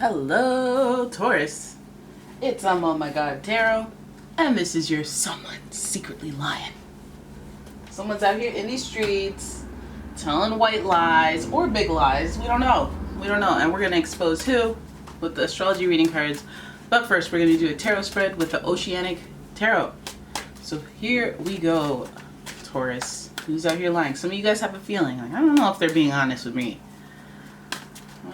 Hello, Taurus. It's Oh My God Tarot, and this is your someone secretly lying. Someone's out here in these streets telling white lies or big lies. We don't know. And we're going to expose who with the astrology reading cards. But first, we're going to do a tarot spread with the Oceanic Tarot. So here we go, Taurus. Who's out here lying? Some of you guys have a feeling. Like, I don't know if they're being honest with me.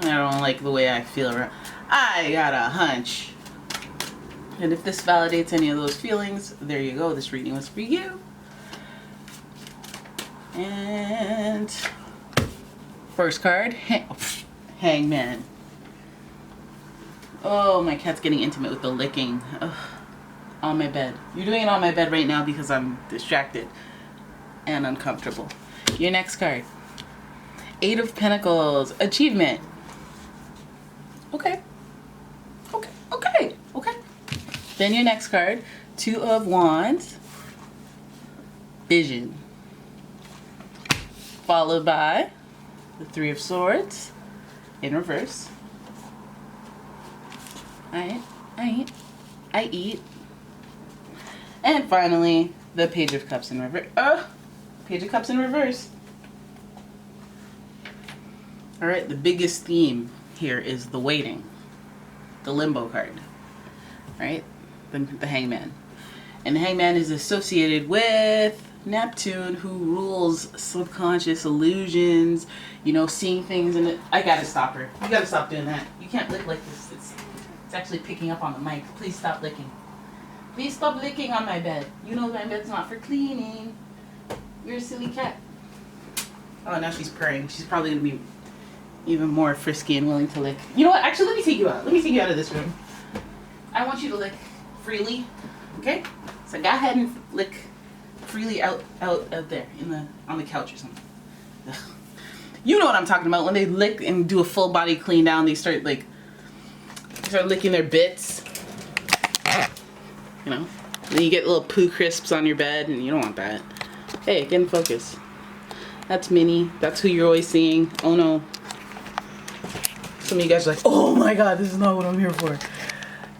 I don't like the way I feel. I got a hunch. And if this validates any of those feelings, there you go. This reading was for you. And first card, Hangman. Oh, my cat's getting intimate with the licking. Ugh. On my bed. You're doing it on my bed right now because I'm distracted and uncomfortable. Your next card, Eight of Pentacles, Achievement. Okay. Then your next card, Two of Wands, Vision. Followed by the Three of Swords in reverse. I eat. And finally, the Page of Cups in reverse. Page of Cups in reverse. Alright, the biggest theme here is the waiting. The limbo card. Right? The Hangman. And the Hangman is associated with Neptune, who rules subconscious illusions, seeing things in it. I gotta stop her. You gotta stop doing that. You can't lick like this. It's actually picking up on the mic. Please stop licking. Please stop licking on my bed. You know my bed's not for cleaning. You're a silly cat. Oh, now she's purring. She's probably gonna be even more frisky and willing to lick. You know what? Actually, let me take you out. Let me take you out of this room. I want you to lick freely. Okay? So go ahead and lick freely out there on the couch or something. Ugh. You know what I'm talking about. When they lick and do a full body clean down, they start licking their bits. Then you get little poo crisps on your bed, and you don't want that. Hey, get in focus. That's Minnie. That's who you're always seeing. Oh no. Some of you guys are like, oh my God, this is not what I'm here for.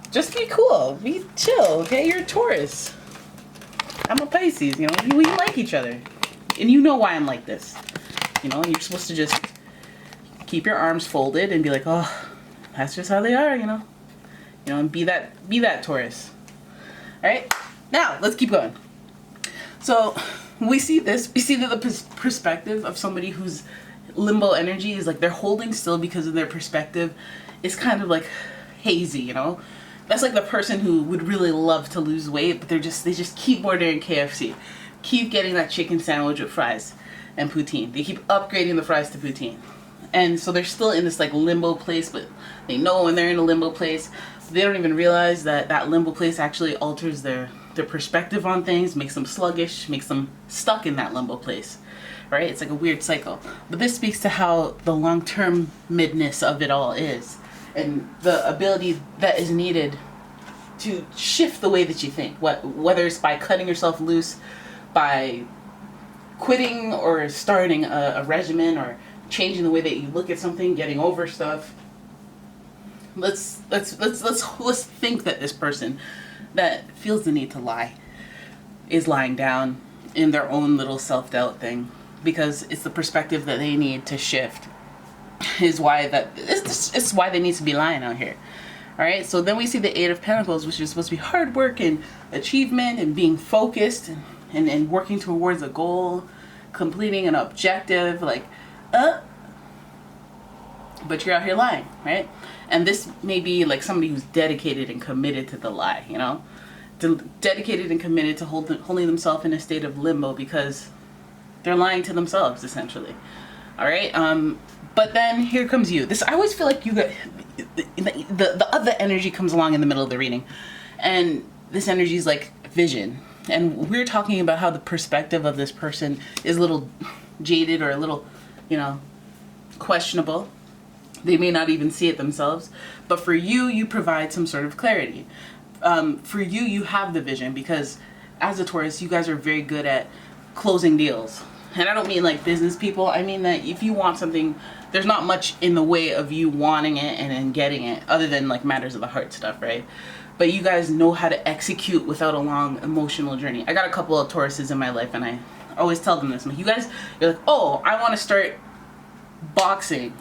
Just be cool. Be chill, okay? You're a Taurus. I'm a Pisces, we like each other. And you know why I'm like this. And you're supposed to just keep your arms folded and be like, oh, that's just how they are, and be that Taurus. Alright? Now, let's keep going. So, we see that the perspective of somebody who's limbo energy is like they're holding still because of their perspective is kind of like hazy, That's like the person who would really love to lose weight, but they just keep ordering KFC. Keep getting that chicken sandwich with fries and poutine. They keep upgrading the fries to poutine. And so they're still in this like limbo place, but they know when they're in a limbo place, they don't even realize that limbo place actually alters their perspective on things, makes them sluggish, makes them stuck in that limbo place. Right? It's like a weird cycle. But this speaks to how the long-term midness of it all is, and the ability that is needed to shift the way that you think. Whether it's by cutting yourself loose, by quitting or starting a regimen, or changing the way that you look at something, getting over stuff. Let's think that this person that feels the need to lie is lying down in their own little self-doubt thing, because it's the perspective that they need to shift. It's why they need to be lying out here. All right. So then we see the Eight of Pentacles, which is supposed to be hard work and achievement and being focused and working towards a goal, completing an objective. But you're out here lying, right? And this may be like somebody who's dedicated and committed to the lie, dedicated and committed to holding themselves in a state of limbo because they're lying to themselves, essentially. All right. But then here comes you. I always feel like you got the other energy comes along in the middle of the reading, and this energy is like vision. And we're talking about how the perspective of this person is a little jaded or a little, questionable. They may not even see it themselves, but for you, you provide some sort of clarity. For you have the vision because as a Taurus, you guys are very good at closing deals. and I don't mean like business people, I mean that if you want something, there's not much in the way of you wanting it and then getting it, other than like matters of the heart stuff, right? But you guys know how to execute without a long emotional journey. I got a couple of Tauruses in my life, and I always tell them this. I'm like, you guys, you're like, oh, I want to start boxing.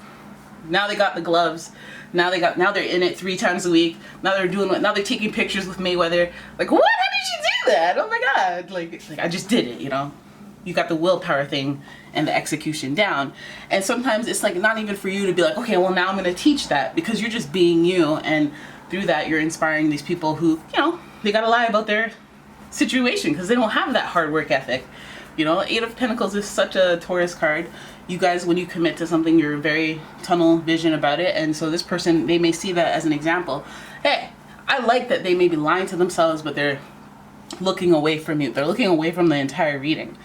Now they got the gloves. Now they're in it 3 times a week. Now they're taking pictures with Mayweather. Like, what? How did you do that? Oh my God. Like I just did it, you know? You got the willpower thing and the execution down. And sometimes it's like not even for you to be like, okay, well now I'm going to teach that, because you're just being you, and through that you're inspiring these people who, you know, they got to lie about their situation because they don't have that hard work ethic. You know, 8 of Pentacles is such a Taurus card. You guys, when you commit to something, you're very tunnel vision about it. And so this person, they may see that as an example. Hey, I like that they may be lying to themselves, but they're looking away from you. They're looking away from the entire reading,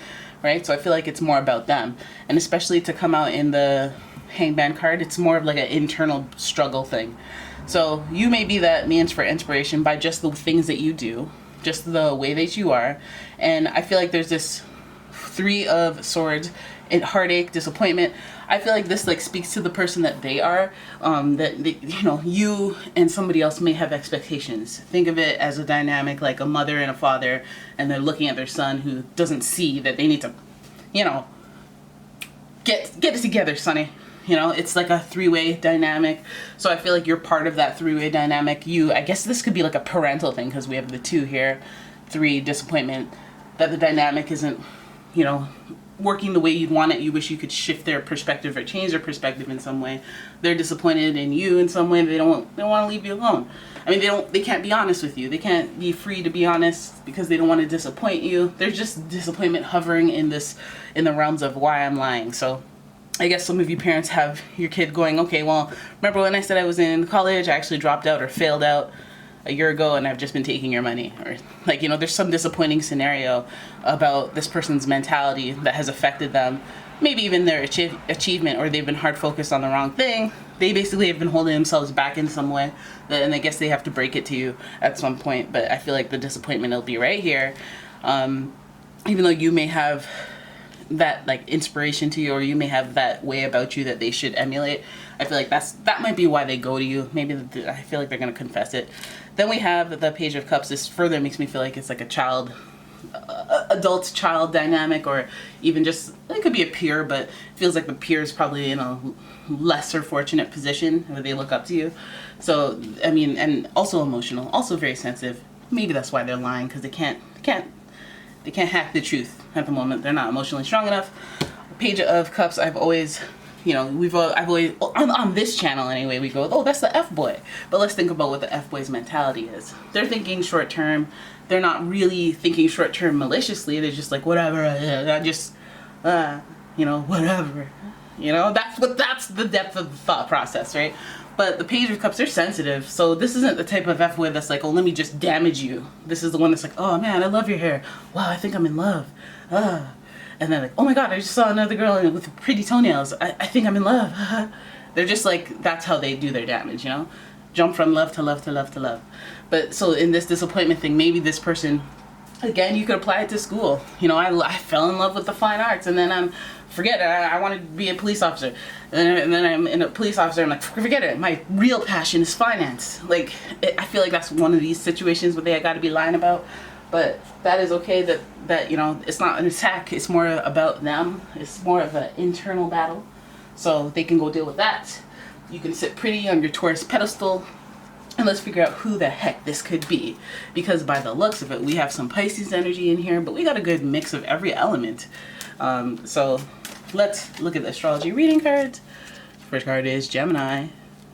right? So I feel like it's more about them. And especially to come out in the Hangman card, it's more of like an internal struggle thing. So you may be that means for inspiration by just the things that you do, just the way that you are. And I feel like there's this 3 of Swords, heartache, disappointment. I feel like this like speaks to the person that they are, that they, you know, you and somebody else may have expectations. Think of it as a dynamic like a mother and a father, and they're looking at their son who doesn't see that they need to, you know, get it together, sonny. You know, it's like a 3-way dynamic. So I feel like you're part of that 3-way dynamic. I guess this could be like a parental thing, because we have the 2 here, 3, disappointment, that the dynamic isn't, you know, working the way you'd want it. You wish you could shift their perspective or change their perspective in some way. They're disappointed in you in some way. They don't want to leave you alone. I mean, they can't be honest with you. They can't be free to be honest because they don't want to disappoint you. There's just disappointment hovering in the realms of why I'm lying. So I guess some of you parents have your kid going, okay, well, remember when I said I was in college, I actually dropped out or failed out a year ago, and I've just been taking your money. Or like, you know, there's some disappointing scenario about this person's mentality that has affected them, maybe even their achievement, or they've been hard focused on the wrong thing. They basically have been holding themselves back in some way, and I guess they have to break it to you at some point. But I feel like the disappointment will be right here. Even though you may have that like inspiration to you, or you may have that way about you that they should emulate, I feel like that might be why they go to you. Maybe I feel like they're going to confess it. Then we have the Page of Cups. This further makes me feel like it's like a adult-child dynamic, or even just, it could be a peer, but it feels like the peer is probably in a lesser fortunate position where they look up to you. So, I mean, and also emotional, also very sensitive. Maybe that's why they're lying, because they can't hack the truth at the moment. They're not emotionally strong enough. Page of Cups, I've always, you know, I've always, on this channel anyway, we go, oh, that's the F-boy. But let's think about what the F-boy's mentality is. They're thinking short term. They're not really thinking short term maliciously. They're just like, whatever, you know, whatever. You know, that's the depth of the thought process, right? But the Page of Cups, they're sensitive. So this isn't the type of F-boy that's like, oh, let me just damage you. This is the one that's like, oh man, I love your hair. Wow, I think I'm in love. And then like, oh my God, I just saw another girl with pretty toenails. I think I'm in love. They're just like, that's how they do their damage, you know? Jump from love to love to love to love. But so in this disappointment thing, maybe this person, again, you could apply it to school. You know, I fell in love with the fine arts, and then I wanted to be a police officer. And then I'm in a police officer, I'm like, forget it. My real passion is finance. Like, I feel like that's one of these situations where they got to be lying about. But that is okay, that, you know, it's not an attack. It's more about them. It's more of an internal battle. So they can go deal with that. You can sit pretty on your Taurus pedestal, and let's figure out who the heck this could be. Because by the looks of it, we have some Pisces energy in here, but we got a good mix of every element. So let's look at the astrology reading cards. First card is Gemini.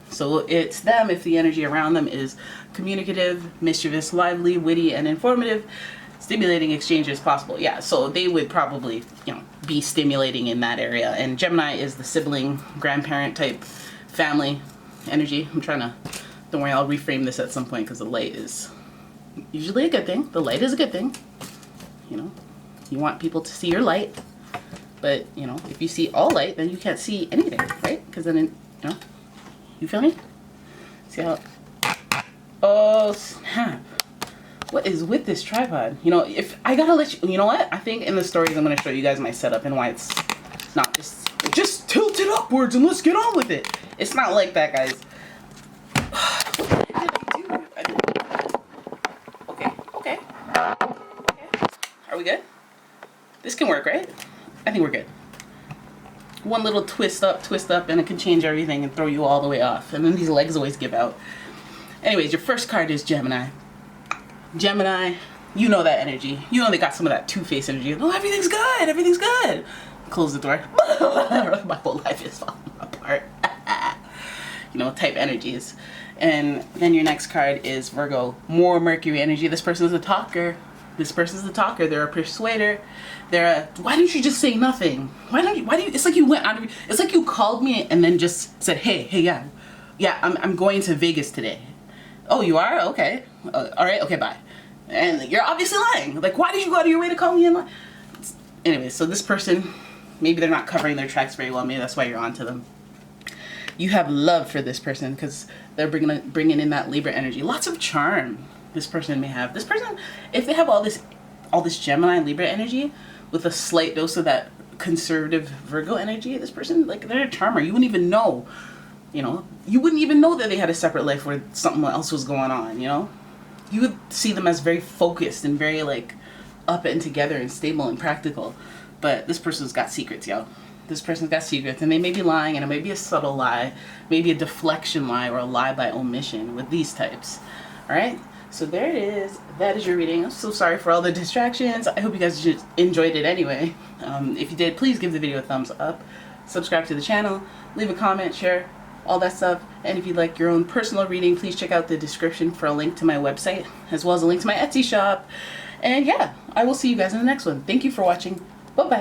So it's them if the energy around them is communicative, mischievous, lively, witty, and informative. Stimulating exchanges possible. Yeah, so they would probably, you know, be stimulating in that area. And Gemini is the sibling, grandparent type family energy. Don't worry, I'll reframe this at some point because the light is usually a good thing. The light is a good thing. You know, you want people to see your light. But, you know, if you see all light, then you can't see anything, right? Because then, you know, you feel me? See how, oh snap. What is with this tripod? You know, if I gotta let you know what? I think in the stories I'm gonna show you guys my setup and why it's not just tilt it upwards and let's get on with it. It's not like that, guys. Okay. Are we good? This can work, right? I think we're good. One little twist up, and it can change everything and throw you all the way off. And then these legs always give out. Anyways, your first card is Gemini. Gemini, you know that energy. You know they got some of that two-face energy. Oh, everything's good, everything's good. Close the door. My whole life is falling apart. You know, type energies. And then your next card is Virgo. More Mercury energy. This person is a talker. This person's the talker. They're a persuader. Why didn't you just say nothing? Why do you, it's like you went out of, it's like you called me and then just said, hey, yeah, I'm going to Vegas today. Oh, you are? Okay. All right, okay, bye. And you're obviously lying. Like, why did you go out of your way to call me and lie? Anyway, so this person, maybe they're not covering their tracks very well. Maybe that's why you're onto them. You have love for this person because they're bringing in that Libra energy. Lots of charm this person may have. This person, if they have all this Gemini Libra energy with a slight dose of that conservative Virgo energy, this person, like, they're a charmer. You wouldn't even know, you know, you wouldn't even know that they had a separate life where something else was going on, you know? You would see them as very focused and very, like, up and together and stable and practical. But this person's got secrets, yo. This person's got secrets, and they may be lying, and it may be a subtle lie, maybe a deflection lie or a lie by omission with these types. All right? So there it is. That is your reading. I'm so sorry for all the distractions. I hope you guys just enjoyed it anyway. If you did, please give the video a thumbs up. Subscribe to the channel. Leave a comment, share, all that stuff. And if you'd like your own personal reading, please check out the description for a link to my website, as well as a link to my Etsy shop. And yeah, I will see you guys in the next one. Thank you for watching. Bye-bye.